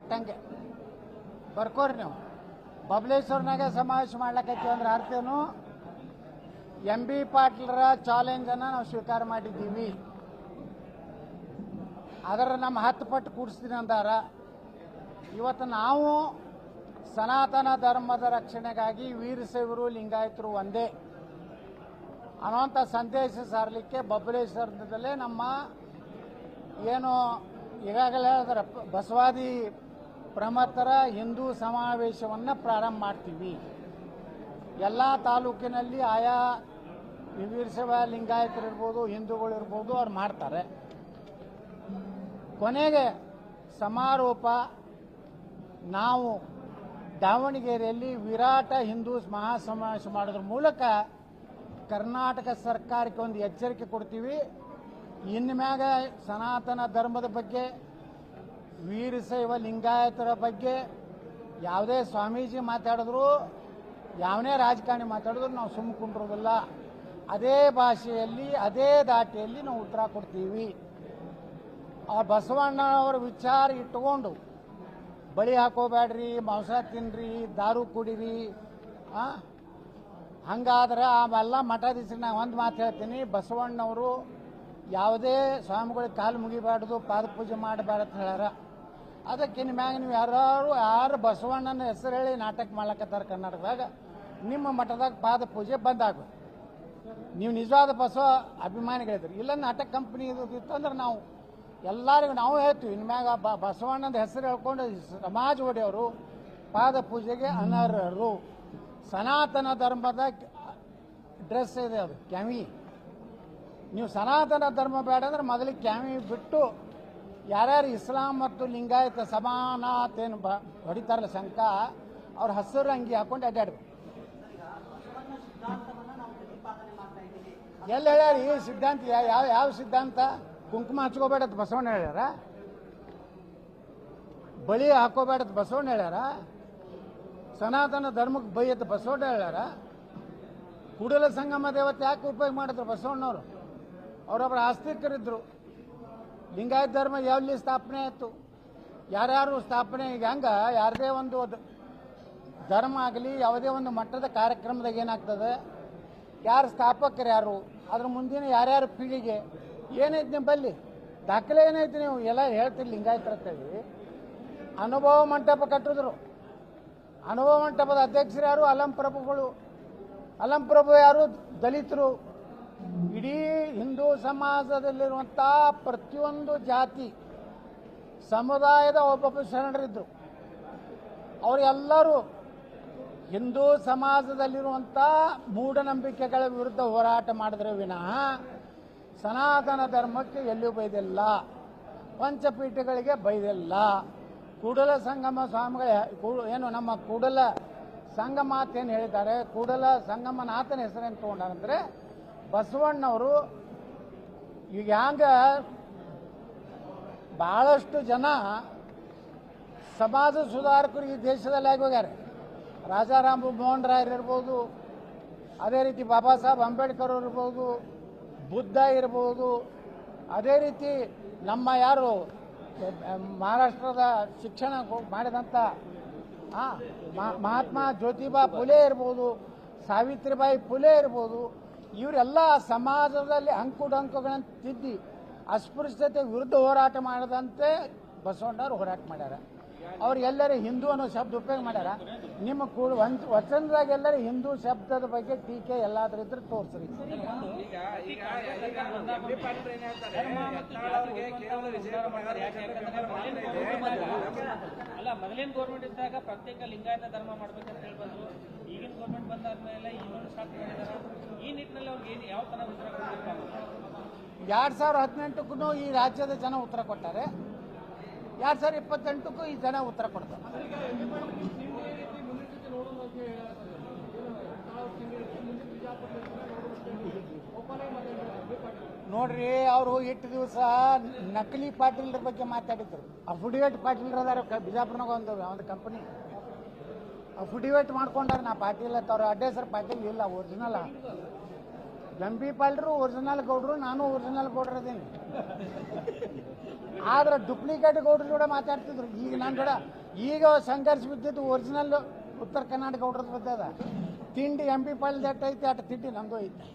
ಕೊಟ್ಟಂಗೆ ಬರ್ಕೋರಿ ನೀವು. ಬಬಲೇಶ್ವರ್ನಾಗ ಸಮಾವೇಶ ಮಾಡ್ಲಕತ್ತೀವಿ ಅಂದ್ರೆ ಅರ್ಥೇನು? MB ಪಾಟೀಲರ ಚಾಲೆಂಜನ್ನು ನಾವು ಸ್ವೀಕಾರ ಮಾಡಿದ್ದೀವಿ. ಅದರ ನಮ್ಮ 10 ಪಟ್ಟು ಕೂಡಿಸ್ತೀನಿ ಅಂದಾರ. ಇವತ್ತು ನಾವು ಸನಾತನ ಧರ್ಮದ ರಕ್ಷಣೆಗಾಗಿ ವೀರಶೈವರು ಲಿಂಗಾಯತರು ಒಂದೇ ಅನ್ನುವಂಥ ಸಂದೇಶ ಸಾರಲಿಕ್ಕೆ ಬಬಲೇಶ್ವರದಲ್ಲೇ ನಮ್ಮ ಏನು ಈಗಾಗಲೇ ಹೇಳಿದ್ರೆ ಬಸವಾದಿ ಪ್ರಮಥರ ಹಿಂದೂ ಸಮಾವೇಶವನ್ನು ಪ್ರಾರಂಭ ಮಾಡ್ತೀವಿ. ಎಲ್ಲ ತಾಲೂಕಿನಲ್ಲಿ ಆಯಾ ವೀರಶೈವ ಲಿಂಗಾಯತರು ಇರ್ಬೋದು, ಹಿಂದೂಗಳು ಇರ್ಬೋದು, ಅವ್ರು ಮಾಡ್ತಾರೆ. ಕೊನೆಗೆ ಸಮಾರೋಪ ನಾವು ದಾವಣಗೆರೆಯಲ್ಲಿ ವಿರಾಟ ಹಿಂದೂ ಮಹಾಸಮಾವೇಶ ಮಾಡೋದ್ರ ಮೂಲಕ ಕರ್ನಾಟಕ ಸರ್ಕಾರಕ್ಕೆ ಒಂದು ಎಚ್ಚರಿಕೆ ಕೊಡ್ತೀವಿ. ಇನ್ನು ಮ್ಯಾಗ ಸನಾತನ ಧರ್ಮದ ಬಗ್ಗೆ, ವೀರಶೈವ ಲಿಂಗಾಯತರ ಬಗ್ಗೆ ಯಾವುದೇ ಸ್ವಾಮೀಜಿ ಮಾತಾಡಿದ್ರು, ಯಾವನೇ ರಾಜಕಾರಣಿ ಮಾತಾಡಿದ್ರು ನಾವು ಸುಮ್ಮ ಕುಂಡ್ರೋದಿಲ್ಲ. ಅದೇ ಭಾಷೆಯಲ್ಲಿ, ಅದೇ ದಾಟಿಯಲ್ಲಿ ನಾವು ಉತ್ತರ ಕೊಡ್ತೀವಿ. ಆ ಬಸವಣ್ಣನವರ ವಿಚಾರ ಇಟ್ಟುಕೊಂಡು ಬಳಿ ಹಾಕೋಬೇಡ್ರಿ, ಮಾಂಸ ತಿನ್ನಿರಿ, ದಾರು ಕುಡೀರಿ, ಹಂಗಾದ್ರೆ ಅವೆಲ್ಲ ಮಠಾಧೀಶರಿಗೆ ನಾನು ಒಂದು ಮಾತು ಹೇಳ್ತೀನಿ. ಬಸವಣ್ಣವರು ಯಾವುದೇ ಸ್ವಾಮಿಗಳಿಗೆ ಕಾಲು ಮುಗಿಬಾರ್ದು, ಪಾದ ಪೂಜೆ ಮಾಡಬಾರ್ದು ಅಂತ ಹೇಳ್ಯಾರ. ಅದಕ್ಕೆ ಮ್ಯಾಗ ನೀವು ಯಾರು ಬಸವಣ್ಣನ ಹೆಸರು ಹೇಳಿ ನಾಟಕ ಮಾಡ್ಲಕತ್ತಾರ ಕರ್ನಾಟಕದಾಗ, ನಿಮ್ಮ ಮಠದಾಗ ಪಾದ ಪೂಜೆ ಬಂದಾಗು. ನೀವು ನಿಜವಾದ ಬಸವ ಅಭಿಮಾನಿಗಳಿದ್ರಿ. ಇಲ್ಲ ನಾಟಕ ಕಂಪ್ನಿ ಇತ್ತು ಅಂದ್ರೆ ನಾವು ಎಲ್ಲರಿಗೂ ನಾವು ಹೇಳ್ತೀವಿ, ಇನ್ಮ್ಯಾಗ ಬಸವಣ್ಣನ ಹೆಸರು ಹೇಳ್ಕೊಂಡು ಸಮಾಜ ಒಡೆಯವರು ಪಾದ ಪೂಜೆಗೆ ಅನರ್ಹರು. ಸನಾತನ ಧರ್ಮದ ಡ್ರೆಸ್ ಇದೆ, ಅದು ಕ್ಯಾಮಿ. ನೀವು ಸನಾತನ ಧರ್ಮ ಬೇಡ ಅಂದ್ರೆ ಮೊದಲಿಗೆ ಕ್ಯಾಮಿ ಬಿಟ್ಟು ಯಾರ್ಯಾರು ಇಸ್ಲಾಂ ಮತ್ತು ಲಿಂಗಾಯತ ಸಮಾನತೇನು ಹೊಡಿತಾರಲ್ಲ ಶಂಕ, ಅವ್ರ ಹಸಿರು ಅಂಗಿ ಹಾಕೊಂಡು ಅಡ್ಡಾಡ್ಬೇಕು. ಎಲ್ಲ ಹೇಳ್ಯಾರ ಈ ಸಿದ್ಧಾಂತ? ಯಾವ ಸಿದ್ಧಾಂತ? ಕುಂಕುಮ ಹಚ್ಕೋಬೇಡತ್ ಬಸವಣ್ಣ ಹೇಳ್ಯಾರ? ಬಳಿ ಹಾಕೋಬೇಡತ್ ಬಸವಣ್ಣ ಹೇಳ್ಯಾರ? ಸನಾತನ ಧರ್ಮಕ್ಕೆ ಬೈಯತ್ ಬಸವಣ್ಣ ಹೇಳ್ಯಾರ? ಕೂಡಲ ಸಂಗಮ ದೇವತೆ ಯಾಕೆ ಉಪಯೋಗ ಮಾಡಿದ್ರು ಬಸವಣ್ಣವರು? ಅವರೊಬ್ಬರು ಆಸ್ತಿಕರಿದ್ರು. ಲಿಂಗಾಯತ ಧರ್ಮ ಎಲ್ಲಿ ಸ್ಥಾಪನೆ ಆಯಿತು? ಯಾರ್ಯಾರು ಸ್ಥಾಪನೆ? ಈಗ ಹಂಗೆ ಯಾರದೇ ಒಂದು ಧರ್ಮ ಆಗಲಿ, ಯಾವುದೇ ಒಂದು ಮಟ್ಟದ ಕಾರ್ಯಕ್ರಮದಾಗ ಏನಾಗ್ತದೆ, ಯಾರು ಸ್ಥಾಪಕರು ಯಾರು, ಅದ್ರ ಮುಂದಿನ ಯಾರ್ಯಾರು ಪೀಳಿಗೆ ಏನೈತಿ ನಿಮ್ಮಲ್ಲಿ ದಾಖಲೆ ಏನೈತಿ? ನೀವು ಎಲ್ಲ ಹೇಳ್ತೀರಿ ಲಿಂಗಾಯತರ ಅಂತೇಳಿ. ಅನುಭವ ಮಂಟಪ ಕಟ್ಟಿದ್ರು. ಅನುಭವ ಮಂಟಪದ ಅಧ್ಯಕ್ಷರು ಯಾರು? ಅಲಂಪ್ರಭುಗಳು. ಅಲಂಪ್ರಭು ಯಾರು? ದಲಿತರು. ಇಡೀ ಹಿಂದೂ ಸಮಾಜದಲ್ಲಿರುವಂಥ ಪ್ರತಿಯೊಂದು ಜಾತಿ ಸಮುದಾಯದ ಒಬ್ಬೊಬ್ಬ ಶರಣರಿದ್ದರು. ಅವರೆಲ್ಲರೂ ಹಿಂದೂ ಸಮಾಜದಲ್ಲಿರುವಂಥ ಮೂಢನಂಬಿಕೆಗಳ ವಿರುದ್ಧ ಹೋರಾಟ ಮಾಡಿದ್ರೆ ವಿನಃ ಸನಾತನ ಧರ್ಮಕ್ಕೆ ಎಲ್ಲೂ ಬೈದಿಲ್ಲ, ಪಂಚಪೀಠಗಳಿಗೆ ಬೈದಿಲ್ಲ. ಕೂಡಲ ಸಂಗಮ ಸ್ವಾಮಿಗಳ ಏನು ನಮ್ಮ ಕೂಡಲ ಸಂಗಮಾತ ಏನು ಹೇಳಿದ್ದಾರೆ, ಕೂಡಲ ಸಂಗಮನಾಥನ ಹೆಸರೇನು ತೊಗೊಂಡಾರಂದರೆ ಬಸವಣ್ಣವರು. ಈಗ ಹ್ಯಾಂಗ ಭಾಳಷ್ಟು ಜನ ಸಮಾಜ ಸುಧಾರಕರು ಈ ದೇಶದಲ್ಲಿ ಆಗಿ ಹೋಗ್ಯಾರೆ. ರಾಜಾರಾಮ್ ಮೋಹನ್ ರಾಯರ್ ಇರ್ಬೋದು, ಅದೇ ರೀತಿ ಬಾಬಾ ಸಾಹೇಬ್ ಅಂಬೇಡ್ಕರ್ ಇರ್ಬೋದು, ಬುದ್ಧ ಇರ್ಬೋದು, ಅದೇ ರೀತಿ ನಮ್ಮ ಯಾರು ಮಹಾರಾಷ್ಟ್ರದ ಶಿಕ್ಷಣ ಮಾಡಿದಂಥ ಮಹಾತ್ಮ ಜ್ಯೋತಿಬಾ ಫುಲೆ ಇರ್ಬೋದು, ಸಾವಿತ್ರಿಬಾಯಿ ಫುಲೆ ಇರ್ಬೋದು, ಇವರೆಲ್ಲ ಸಮಾಜದಲ್ಲಿ ಅಂಕುಡಂಕುಗಳನ್ನು ತಿದ್ದಿ ಅಸ್ಪೃಶ್ಯತೆ ವಿರುದ್ಧ ಹೋರಾಟ ಮಾಡದಂತೆ ಬಸವಣ್ಣವ್ರು ಹೋರಾಟ ಮಾಡ್ಯಾರ. ಅವ್ರು ಎಲ್ಲರೂ ಹಿಂದೂ ಅನ್ನೋ ಶಬ್ದ ಉಪಯೋಗ ಮಾಡ್ಯಾರ. ನಿಮ್ಮ ವಚನದಾಗ ಎಲ್ಲರೂ ಹಿಂದೂ ಶಬ್ದದ ಬಗ್ಗೆ ಟೀಕೆ ಎಲ್ಲಾದ್ರೂ ಇದ್ರೆ ತೋರಿಸ್ರಿ. ಅಲ್ಲ, ಮೊದಲಿನ ಗೌರ್ಮೆಂಟ್ ಇದ್ದಾಗ ಪ್ರತ್ಯೇಕ ಲಿಂಗಾಯತ ಧರ್ಮ ಮಾಡ್ಬೇಕಂತ ಹೇಳ್ಬಂದ್ರು. ಈಗಿನ ಗೌರ್ಮೆಂಟ್ ಬಂದಾದ್ಮೇಲೆ ಇನ್ನೊಂದು ಸ್ಟಾರ್ಟ್ ಮಾಡಿದಾರ. ಈ ನಿಟ್ಟಿನಲ್ಲಿ ಅವ್ರಿಗೆ ಏನು ಯಾವ ತರ ಉತ್ತರ ಕೊಡಬೇಕು? 2018ಕ್ಕೂ ಈ ರಾಜ್ಯದ ಜನ ಉತ್ತರ ಕೊಟ್ಟಾರೆ, 2028ಕ್ಕೂ ಈ ಜನ ಉತ್ತರ ಕೊಡ್ತಾರೆ. ನೋಡ್ರಿ, ಅವರು ಇಟ್ಟು ದಿವಸ ನಕಲಿ ಪಾಟೀಲ್ರ ಬಗ್ಗೆ ಮಾತಾಡಿದ್ರು. ಅಫಿಡೇವಿಟ್ ಪಾಟೀಲ್ರ ಅದಾರ ಬಿಜಾಪುರ್ನಾಗ ಒಂದು ಕಂಪನಿ ಅಫಿಡೇವಿಟ್ ಮಾಡ್ಕೊಂಡಾರ. ನಾ ಪಾಟೀಲ್ ಅಂತ ಅವ್ರ ಅಡ್ಡ ಹೆಸರು ಪಾಟೀಲ್ ಇಲ್ಲ, ಒರಿಜಿನಲ್. MB ಪಾಟೀಲ್ರು ಒರಿಜಿನಲ್ ಗೌಡ್ರು, ನಾನು ಒರಿಜಿನಲ್ ಗೌಡ್ರದೀನಿ. ಆದ್ರೆ ಡೂಪ್ಲಿಕೇಟ್ ಗೌಡ್ರು ಕೂಡ ಮಾತಾಡ್ತಿದ್ರು. ಈಗ ನಾನು ಕೂಡ ಈಗ ಸಂಘರ್ಷ ಬಿದ್ದಿದ್ದು ಒರಿಜಿನಲ್ ಉತ್ತರ ಕರ್ನಾಟಕ ಗೌಡ್ರದ ಬಿದ್ದದ. ತಿಂಡಿ MP ಪಾಳ್ಯದ ಐತಿ ಅಟ್ ತಿಂಡಿ ನಮ್ದು ಐತಿ.